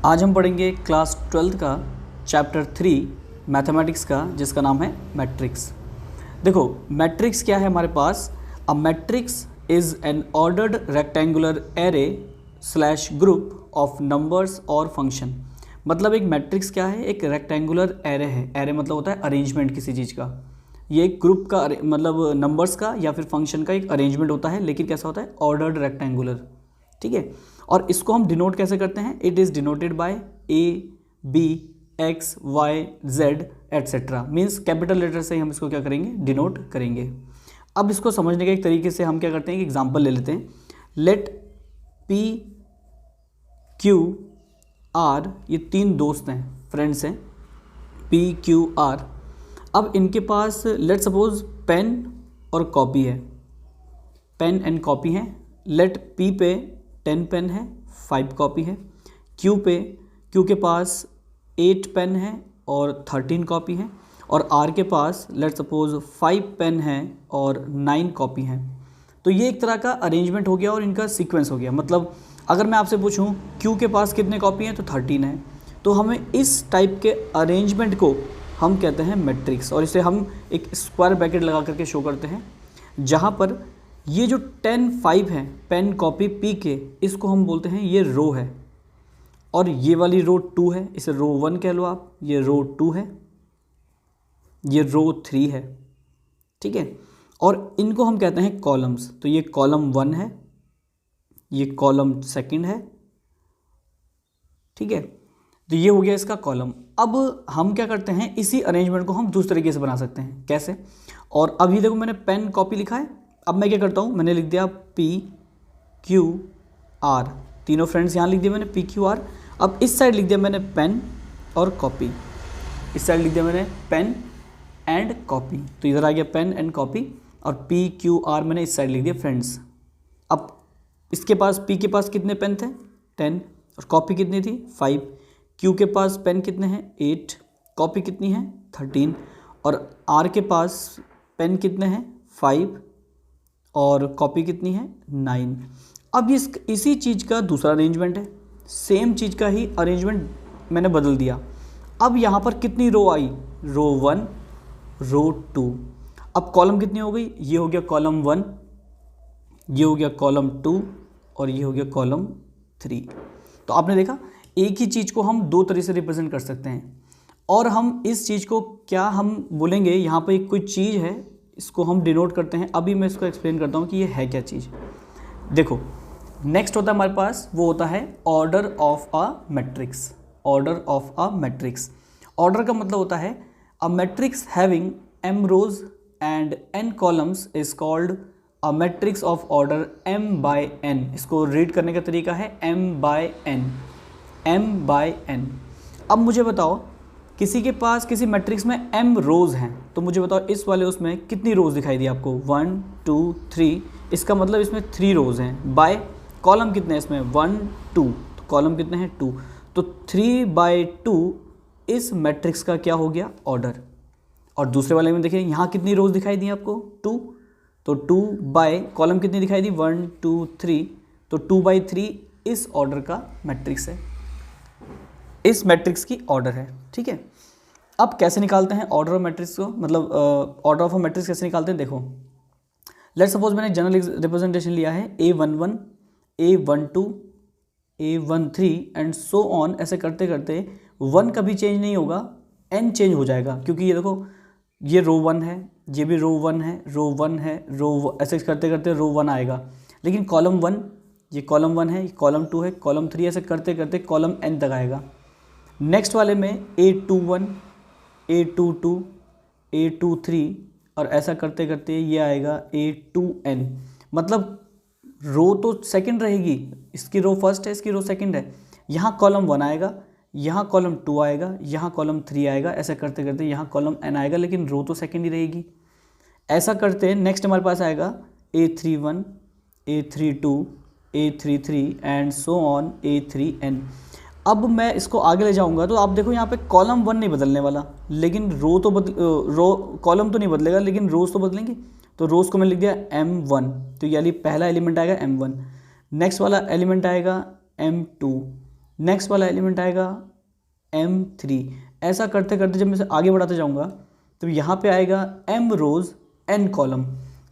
आज हम पढ़ेंगे क्लास 12th का चैप्टर 3 मैथमेटिक्स का, जिसका नाम है मैट्रिक्स। देखो मैट्रिक्स क्या है हमारे पास। A matrix is an ordered rectangular array slash group of numbers और फंक्शन। मतलब एक मैट्रिक्स क्या है, एक रेक्टेंगुलर एरे है। एरे मतलब होता है अरेंजमेंट किसी चीज़ का। ये एक ग्रुप का मतलब नंबर्स का या फिर फंक्शन का एक अरेंजमेंट होता है, लेकिन कैसा होता है, ऑर्डर्ड रेक्टेंगुलर। ठीक है। और इसको हम डिनोट कैसे करते हैं, it is denoted by A B X Y Z etcetera. Means capital letter से ही हम इसको क्या करेंगे, डिनोट करेंगे। अब इसको समझने के एक तरीके से हम क्या करते हैं, एक एग्जांपल ले लेते हैं। लेट पी क्यू आर, ये तीन दोस्त हैं, फ्रेंड्स हैं, पी क्यू आर। अब इनके पास लेट सपोज पेन और कॉपी है, पेन एंड कॉपी है। लेट पी पे 10 पेन है, 5 कॉपी है। क्यू के पास 8 पेन है और 13 कॉपी है। और आर के पास लेट सपोज 5 पेन है और 9 कॉपी है। तो ये एक तरह का अरेंजमेंट हो गया और इनका सीक्वेंस हो गया। मतलब अगर मैं आपसे पूछूं क्यू के पास कितने कॉपी हैं, तो 13 है। तो हमें इस टाइप के अरेंजमेंट को हम कहते हैं मैट्रिक्स, और इसे हम एक स्क्वायर ब्रैकेट लगा करके शो करते हैं, जहाँ पर ये जो 10 5 है पेन कॉपी पी के, इसको हम बोलते हैं ये रो है, और ये वाली रो 2 है, इसे रो 1 कह लो आप। ये रो 2 है, ये रो 3 है। ठीक है। और इनको हम कहते हैं कॉलम्स। तो ये कॉलम 1 है, ये कॉलम 2 है। ठीक है। तो ये हो गया इसका कॉलम। अब हम क्या करते हैं, इसी अरेंजमेंट को हम दूसरे तरीके से बना सकते हैं। कैसे? और अभी देखो मैंने पेन कॉपी लिखा है। अब मैं क्या करता हूँ, मैंने लिख दिया पी क्यू आर, तीनों फ्रेंड्स यहाँ लिख दिया मैंने पी क्यू आर। अब इस साइड लिख दिया मैंने पेन और कॉपी, इस साइड लिख दिया मैंने पेन एंड कॉपी। तो इधर आ गया पेन एंड कॉपी, और पी क्यू आर मैंने इस साइड लिख दिया फ्रेंड्स। अब इसके पास, पी के पास कितने पेन थे, 10, और कॉपी कितनी थी, 5। क्यू के पास पेन कितने हैं, 8, कॉपी कितनी है, 13, और आर के पास पेन कितने हैं, 5, और कॉपी कितनी है, 9। अब इसी चीज़ का दूसरा अरेंजमेंट है, सेम चीज़ का ही अरेंजमेंट मैंने बदल दिया। अब यहाँ पर कितनी रो आई, रो 1 रो 2। अब कॉलम कितनी हो गई, ये हो गया कॉलम 1, ये हो गया कॉलम 2, और ये हो गया कॉलम 3। तो आपने देखा एक ही चीज़ को हम दो तरह से रिप्रेजेंट कर सकते हैं। और हम इस चीज़ को क्या हम बोलेंगे, यहाँ पर एक कोई चीज़ है, इसको हम डिनोट करते हैं। अभी मैं इसको एक्सप्लेन करता हूँ कि ये है क्या चीज़। देखो नेक्स्ट होता है हमारे पास, वो होता है order of a matrix. Order of a matrix, order का मतलब होता है a matrix having m rows and n columns is called a matrix of order m by n। इसको रीड करने का तरीका है m by n, m by n। अब मुझे बताओ किसी के पास किसी मैट्रिक्स में m रोज़ हैं, तो मुझे बताओ इस वाले उसमें कितनी रोज़ दिखाई दी आपको, 1 2 3। इसका मतलब इसमें 3 रोज़ हैं। बाय कॉलम कितने हैं इसमें, 1 2, तो कॉलम कितने हैं, 2। तो 3/2 इस मैट्रिक्स का क्या हो गया, ऑर्डर। और दूसरे वाले में देखिए यहाँ कितनी रोज़ दिखाई दी आपको, 2। तो 2 बाय कॉलम कितनी दिखाई दी, 1 2 3, तो 2/3 इस ऑर्डर का मैट्रिक्स है, इस मैट्रिक्स की ऑर्डर है। ठीक है। अब कैसे निकालते हैं ऑर्डर ऑफ मैट्रिक्स को, मतलब ऑर्डर ऑफ अ मैट्रिक्स कैसे निकालते हैं, देखो लेट सपोज मैंने जनरल रिप्रेजेंटेशन लिया है A11 A12 A13 and so on. ऐसे करते करते 1 कभी चेंज नहीं होगा, n चेंज हो जाएगा, क्योंकि ये देखो ये रो 1 है, ये भी रो 1 है, रो 1 है, ऐसे करते करते रो 1 आएगा। लेकिन कॉलम 1, ये कॉलम 1 है, ये कॉलम 2 है, कॉलम 3, ऐसे करते करते कॉलम n तक आएगा। नेक्स्ट वाले में A21 A22 A23, और ऐसा करते करते ये आएगा A2n। मतलब रो तो सेकंड रहेगी, इसकी रो फर्स्ट है, इसकी रो सेकंड है। यहाँ कॉलम 1 आएगा, यहाँ कॉलम 2 आएगा, यहाँ कॉलम 3 आएगा, ऐसा करते करते यहाँ कॉलम n आएगा, लेकिन रो तो सेकंड ही रहेगी। ऐसा करते नेक्स्ट हमारे पास आएगा A31 A32 A33 and so on A3n। अब मैं इसको आगे ले जाऊंगा तो आप देखो यहाँ पे कॉलम 1 नहीं बदलने वाला, लेकिन कॉलम तो नहीं बदलेगा, लेकिन रोज़ तो बदलेंगे। तो रोज़ को मैं लिख दिया m1, तो यानी पहला एलिमेंट आएगा m1। नेक्स्ट वाला एलिमेंट आएगा m2, नेक्स्ट वाला एलिमेंट आएगा m3। ऐसा करते करते जब मैं इसे आगे बढ़ाते जाऊंगा तो यहाँ पे आएगा m रोज n कॉलम,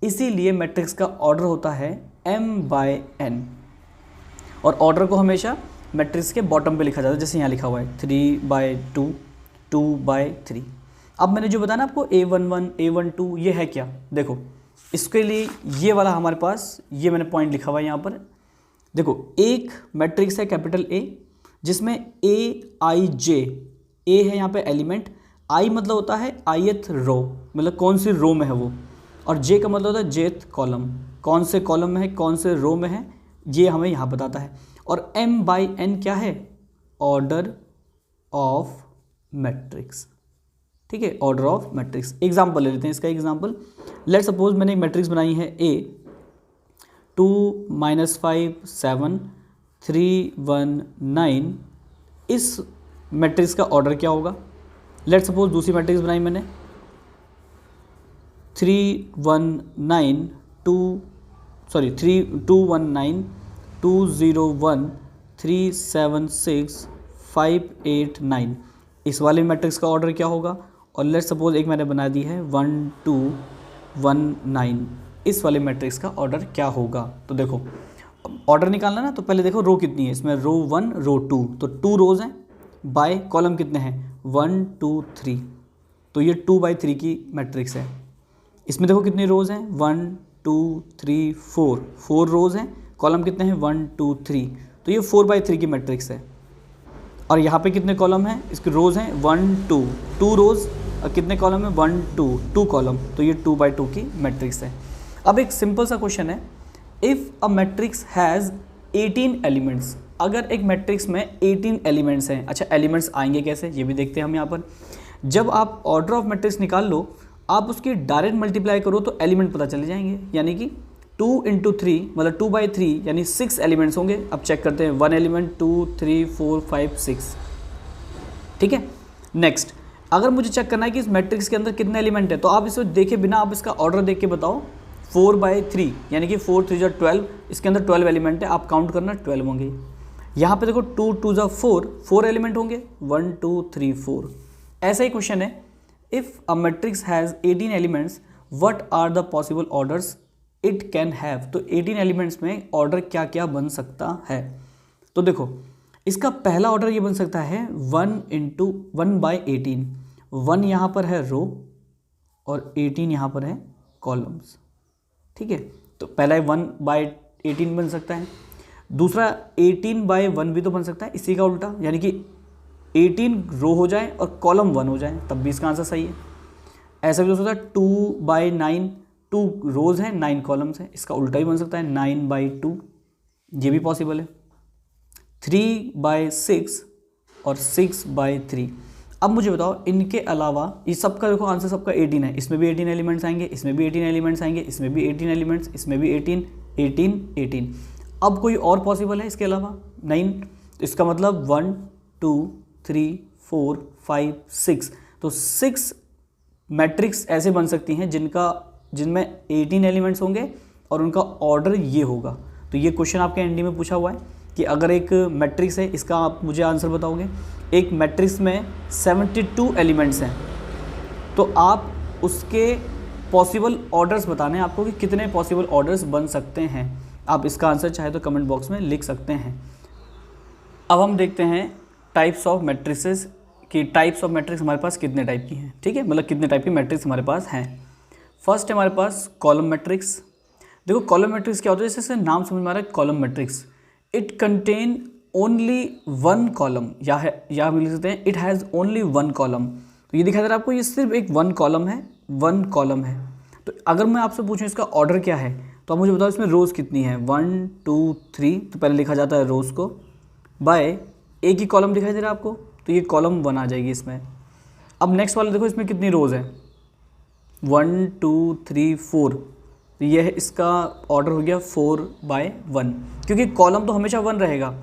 इसीलिए मैट्रिक्स का ऑर्डर होता है m/n। और ऑर्डर को हमेशा मैट्रिक्स के बॉटम पे लिखा जाता है, जैसे यहाँ लिखा हुआ है 3/2, 2/3। अब मैंने जो बताया ना आपको a11, a12, ये है क्या, देखो इसके लिए ये वाला हमारे पास, ये मैंने पॉइंट लिखा हुआ है यहाँ पर। देखो एक मैट्रिक्स है कैपिटल A जिसमें AIJ, A है यहाँ पे एलिमेंट, I मतलब होता है ith रो, मतलब कौन सी रो में है वो, और J का मतलब होता है jth कॉलम, कौन से कॉलम में है, कौन से रो में है, ये हमें यहाँ बताता है। और m/n क्या है, ऑर्डर ऑफ मैट्रिक्स, ठीक है, ऑर्डर ऑफ मैट्रिक्स। एग्जाम्पल ले लेते हैं इसका एग्जाम्पल। लेट सपोज मैंने एक मैट्रिक्स बनाई है A 2 -5 7 3 1 9। इस मैट्रिक्स का ऑर्डर क्या होगा। लेट सपोज दूसरी मैट्रिक्स बनाई मैंने 3 1 9 2 1 2 0 1 3 7 6 5 8 9। इस वाले मैट्रिक्स का ऑर्डर क्या होगा। और लेट सपोज एक मैंने बना दी है 1 2 1 9। इस वाले मैट्रिक्स का ऑर्डर क्या होगा। तो देखो ऑर्डर निकालना ना, तो पहले देखो रो कितनी है इसमें, रो 1 रो 2, तो 2 रोज हैं, बाय कॉलम कितने हैं 1 2 3, तो ये 2/3 की मैट्रिक्स है। इसमें देखो कितनी रोज हैं 1 2 3 4 रोज हैं, कॉलम कितने हैं 1 2 3, तो ये 4/3 की मैट्रिक्स है। और यहाँ पे कितने कॉलम हैं, इसके रोज हैं 1 2 रोज, और कितने कॉलम है 1 2 कॉलम, तो ये 2/2 की मैट्रिक्स है। अब एक सिंपल सा क्वेश्चन है, if a matrix has 18 elements, अगर एक मैट्रिक्स में 18 एलिमेंट्स हैं। अच्छा एलिमेंट्स आएंगे कैसे, ये भी देखते हैं हम यहाँ पर। जब आप ऑर्डर ऑफ मैट्रिक्स निकाल लो, आप उसकी डायरेक्ट मल्टीप्लाई करो तो एलिमेंट पता चले जाएंगे, यानी कि 2 × 3 मतलब 2/3 यानी 6 एलिमेंट्स होंगे। अब चेक करते हैं 1 एलिमेंट 2 3 4 5 6, ठीक है। नेक्स्ट अगर मुझे चेक करना है कि इस मैट्रिक्स के अंदर कितने एलिमेंट है, तो आप इसे देखे बिना आप इसका ऑर्डर देख के बताओ। 4/3 यानी कि 4 3 12, इसके अंदर 12 एलिमेंट है, आप काउंट करना 12 होंगे। यहाँ पे देखो 2 2 4 एलिमेंट होंगे 1 2 3 4। ऐसा ही क्वेश्चन है, if a matrix has 18 elements what are the possible orders it can have. तो 18 एलिमेंट्स में ऑर्डर क्या क्या बन सकता है। तो देखो इसका पहला ऑर्डर ये बन सकता है 1 × 1/18। 1 यहाँ पर है रो और 18 यहाँ पर है कॉलम्स, ठीक है। तो पहला 1/18 बन सकता है। दूसरा 18/1 भी तो बन सकता है, इसी का उल्टा, यानी कि 18 रो हो जाए और कॉलम 1 हो जाए, तब भी इसका आंसर सही है। ऐसा भी हो सकता है 2/9, 2 रोज हैं 9 कॉलम्स हैं, इसका उल्टा ही बन सकता है 9/2, ये भी पॉसिबल है। 3/6 और 6/3। अब मुझे बताओ इनके अलावा ये सबका देखो आंसर सबका 18 है, इसमें भी 18 एलिमेंट्स आएंगे, इसमें भी 18 एलिमेंट्स आएंगे, इसमें भी 18 एलिमेंट्स, इसमें भी 18 18 18। अब कोई और पॉसिबल है इसके अलावा नहीं, तो इसका मतलब 1 2 3 4 5 6, तो 6 मैट्रिक्स ऐसे बन सकती हैं जिनमें 18 एलिमेंट्स होंगे और उनका ऑर्डर ये होगा। तो ये क्वेश्चन आपके एनडी में पूछा हुआ है कि अगर एक मैट्रिक्स है, इसका आप मुझे आंसर बताओगे। एक मैट्रिक्स में 72 एलिमेंट्स हैं, तो आप उसके पॉसिबल ऑर्डर्स बताने हैं आपको कि कितने पॉसिबल ऑर्डर्स बन सकते हैं। आप इसका आंसर चाहे तो कमेंट बॉक्स में लिख सकते हैं। अब हम देखते हैं टाइप्स ऑफ मैट्रिसेस कि टाइप्स ऑफ मैट्रिक्स हमारे पास कितने टाइप की हैं, ठीक है, मतलब कितने टाइप की मैट्रिक्स हमारे पास हैं। फर्स्ट है हमारे पास कॉलम मैट्रिक्स। देखो कॉलम मैट्रिक्स क्या होता है, जैसे इसका नाम समझ में आ रहा है column matrix, it contain only 1 column, या हम लिख सकते हैं इट हैज़ ओनली 1 कॉलम। तो ये दिखा दे रहा है आपको, ये सिर्फ एक 1 कॉलम है, 1 कॉलम है। तो अगर मैं आपसे पूछूं इसका ऑर्डर क्या है, तो आप मुझे बताओ इसमें रोज़ कितनी है 1 2 3, तो पहले लिखा जाता है रोज़ को बाय एक ही कॉलम दिखाई दे रहा है आपको, तो ये कॉलम 1 आ जाएगी इसमें। अब नेक्स्ट वाला देखो इसमें कितनी रोज़ है 1 2 3 4, तो ये है इसका ऑर्डर हो गया 4/1, क्योंकि कॉलम तो हमेशा 1 रहेगा।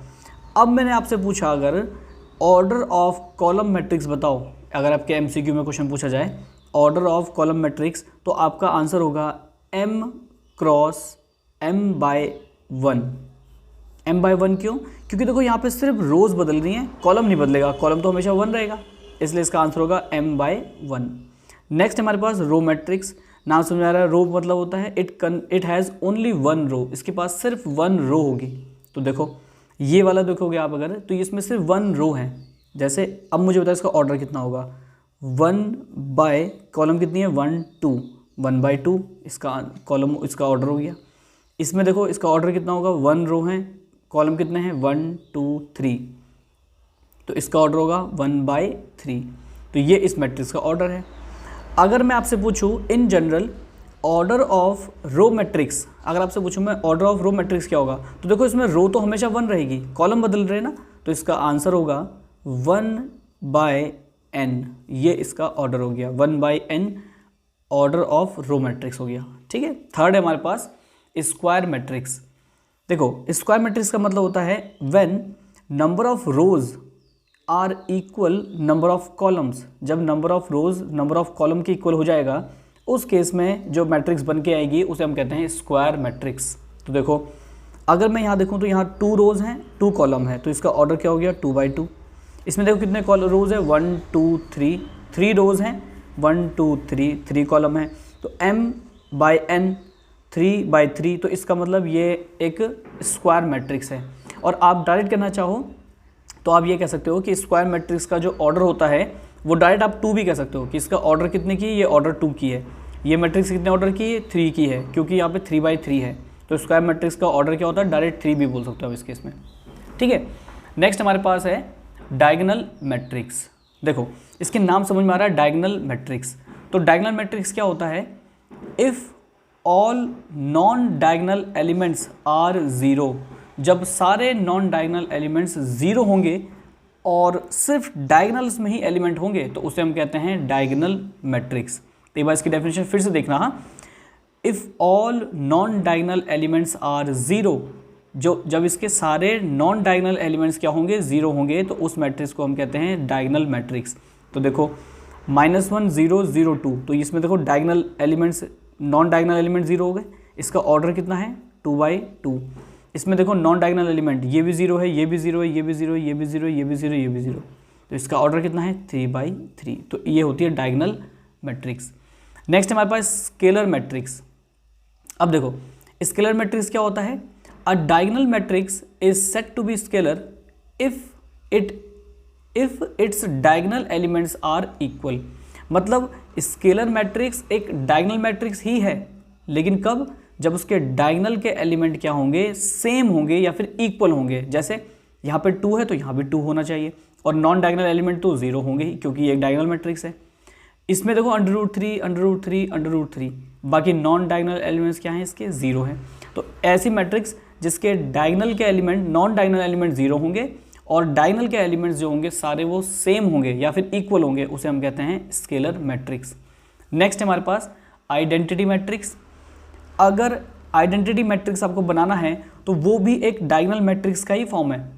अब मैंने आपसे पूछा अगर ऑर्डर ऑफ कॉलम मैट्रिक्स बताओ, अगर आपके एमसीक्यू में क्वेश्चन पूछा जाए ऑर्डर ऑफ कॉलम मैट्रिक्स, तो आपका आंसर होगा m × m/1, m/1 क्यों? क्योंकि देखो यहाँ पे सिर्फ रोज बदल रही हैं, कॉलम नहीं बदलेगा, कॉलम तो हमेशा 1 रहेगा, इसलिए इसका आंसर होगा m/1। नेक्स्ट हमारे पास रो मैट्रिक्स। नाम समझ आ रहा है, रो मतलब होता है इट हैज़ ओनली 1 रो, इसके पास सिर्फ 1 रो होगी। तो देखो ये वाला देखोगे आप अगर, तो इसमें सिर्फ 1 रो है। जैसे अब मुझे बताओ इसका ऑर्डर कितना होगा, 1 बाय कॉलम कितनी है 1 2, 1/2 इसका कॉलम, इसका ऑर्डर हो गया। इसमें देखो इसका ऑर्डर कितना होगा, 1 रो है, कॉलम कितने हैं 1 2 3, तो इसका ऑर्डर होगा 1/3। तो ये इस मैट्रिक्स का ऑर्डर है। अगर मैं आपसे पूछूं in general order of row matrix, अगर आपसे पूछूं मैं ऑर्डर ऑफ रो मैट्रिक्स क्या होगा, तो देखो इसमें रो तो हमेशा 1 रहेगी, कॉलम बदल रहे ना, तो इसका आंसर होगा 1/n। ये इसका ऑर्डर हो गया, 1/n order of row matrix हो गया। ठीक है। थर्ड है हमारे पास स्क्वायर मैट्रिक्स। देखो स्क्वायर मैट्रिक्स का मतलब होता है when number of rows are equal number of columns. जब number of rows number of column के इक्वल हो जाएगा, उस केस में जो मैट्रिक्स बन के आएगी उसे हम कहते हैं स्क्वायर मैट्रिक्स। तो देखो अगर मैं यहाँ देखूँ तो यहाँ 2 रोज हैं 2 कॉलम है, तो इसका ऑर्डर क्या हो गया 2/2। इसमें देखो कितने रोज है 1 2 3, 3 रोज हैं 1 2 3, 3 कॉलम है, तो m/n 3/3, तो इसका मतलब ये एक स्क्वायर मैट्रिक्स है। और आप डायरेक्ट करना चाहो तो आप ये कह सकते हो कि स्क्वायर मैट्रिक्स का जो ऑर्डर होता है वो डायरेक्ट आप 2 भी कह सकते हो कि इसका ऑर्डर कितने की, ये ऑर्डर 2 की है। ये मैट्रिक्स कितने ऑर्डर की है 3 की है, क्योंकि यहाँ पे 3/3 है, तो स्क्वायर मैट्रिक्स का ऑर्डर क्या होता है डायरेक्ट 3 भी बोल सकते हो आप इस केस में। ठीक है। नेक्स्ट हमारे पास है डायगोनल मैट्रिक्स। देखो इसके नाम समझ में आ रहा है डायगोनल मैट्रिक्स। तो डायगोनल मैट्रिक्स क्या होता है, if all non diagonal elements are 0, जब सारे नॉन डायगोनल एलिमेंट्स 0 होंगे और सिर्फ डायगोनल्स में ही एलिमेंट होंगे, तो उसे हम कहते हैं डायगोनल मैट्रिक्स। तो एक बार इसकी डेफिनेशन फिर से देखना, हाँ, if all non diagonal elements are 0, जब इसके सारे नॉन डायगोनल एलिमेंट्स क्या होंगे 0 होंगे, तो उस मैट्रिक्स को हम कहते हैं डायगोनल मैट्रिक्स। तो देखो -1 0 0 2, तो इसमें देखो diagonal elements non diagonal element 0 हो गए, इसका ऑर्डर कितना है 2/2। इसमें देखो नॉन डायगोनल एलिमेंट ये भी 0 है, ये भी 0 है, ये भी 0 है, ये भी 0 है, ये भी 0 है, ये भी 0, तो इसका ऑर्डर कितना है 3/3। तो ये होती है डायगोनल मैट्रिक्स। नेक्स्ट हमारे पास स्केलर मैट्रिक्स। अब देखो स्केलर मैट्रिक्स क्या होता है, a diagonal matrix is said to be scalar if its diagonal elements are equal. मतलब स्केलर मैट्रिक्स एक डायगोनल मैट्रिक्स ही है, लेकिन कब, जब उसके डायगोनल के एलिमेंट क्या होंगे सेम होंगे या फिर इक्वल होंगे। जैसे यहाँ पे 2 है तो यहाँ भी 2 होना चाहिए, और नॉन डायगोनल एलिमेंट तो 0 होंगे ही, क्योंकि ये एक डायगोनल मैट्रिक्स है। इसमें देखो √3 √3 √3, बाकी नॉन डायगोनल एलिमेंट्स क्या हैं इसके 0 हैं। तो ऐसी मैट्रिक्स जिसके डायगोनल के एलिमेंट नॉन डायगोनल एलिमेंट 0 होंगे और डायगोनल के एलिमेंट्स जो होंगे सारे वो सेम होंगे या फिर इक्वल होंगे, उसे हम कहते हैं स्केलर मैट्रिक्स। नेक्स्ट हमारे पास आइडेंटिटी मैट्रिक्स। अगर आइडेंटिटी मैट्रिक्स आपको बनाना है तो वो भी एक डायगोनल मैट्रिक्स का ही फॉर्म है,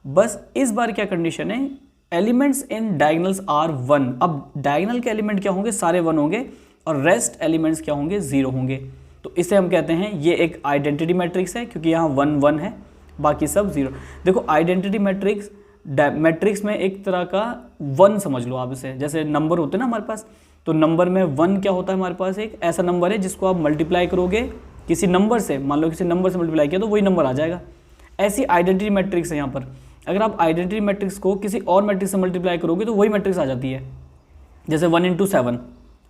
बस इस बार क्या कंडीशन है, एलिमेंट्स इन डायगोनल्स आर 1। अब डायगोनल के एलिमेंट क्या होंगे, सारे 1 होंगे, और रेस्ट एलिमेंट्स क्या होंगे 0 होंगे, तो इसे हम कहते हैं ये एक आइडेंटिटी मैट्रिक्स है, क्योंकि यहाँ 1 1 है, बाकी सब 0। देखो आइडेंटिटी मैट्रिक्स में एक तरह का 1 समझ लो आप इसे, जैसे नंबर होते हैं ना हमारे पास, तो नंबर में 1 क्या होता है हमारे पास, एक ऐसा नंबर है जिसको आप मल्टीप्लाई करोगे किसी नंबर से, मान लो किसी नंबर से मल्टीप्लाई किया तो वही नंबर आ जाएगा। ऐसी आइडेंटिटी मैट्रिक्स है यहाँ पर। अगर आप आइडेंटिटी मैट्रिक्स को किसी और मैट्रिक्स से मल्टीप्लाई करोगे तो वही मैट्रिक्स आ जाती है। जैसे 1 × 7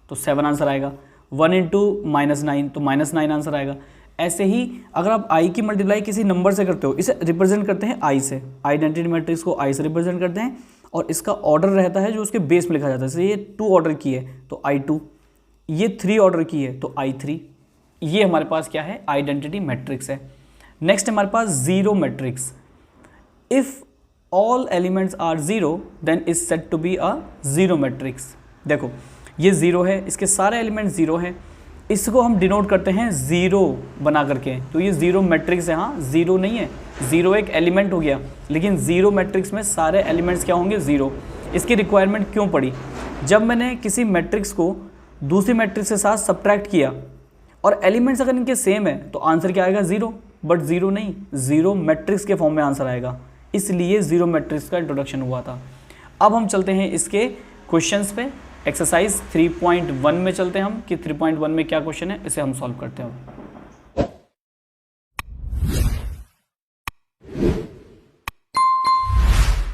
तो 7 आंसर आएगा, 1 × -9 तो -9 आंसर आएगा। ऐसे ही अगर आप i की मल्टीप्लाई किसी नंबर से करते हो, इसे रिप्रेजेंट करते हैं i से, आइडेंटिटी मैट्रिक्स को i से रिप्रेजेंट करते हैं, और इसका ऑर्डर रहता है जो उसके बेस में लिखा जाता है। जैसे ये 2 ऑर्डर की है तो I2, ये 3 ऑर्डर की है तो I3। ये हमारे पास क्या है, आइडेंटिटी मैट्रिक्स है। नेक्स्ट हमारे पास zero matrix. If all elements are 0 then is said to be a zero matrix. देखो ये 0 है, इसके सारे एलिमेंट 0 हैं, इसको हम डिनोट करते हैं 0 बना करके, तो ये 0 मैट्रिक्स है। हाँ 0 नहीं है, 0 एक एलिमेंट हो गया, लेकिन 0 मैट्रिक्स में सारे एलिमेंट्स क्या होंगे 0। इसकी रिक्वायरमेंट क्यों पड़ी, जब मैंने किसी मैट्रिक्स को दूसरी मैट्रिक्स के साथ सब्ट्रैक्ट किया और एलिमेंट्स अगर इनके सेम है तो आंसर क्या आएगा 0, बट जीरो नहीं, जीरो मैट्रिक्स के फॉर्म में आंसर आएगा, इसलिए जीरो मैट्रिक्स का इंट्रोडक्शन हुआ था। अब हम चलते हैं इसके क्वेश्चंस पे। एक्सरसाइज 3.1 में चलते हैं हम कि 3.1 में क्या क्वेश्चन है, इसे हम सॉल्व करते हैं।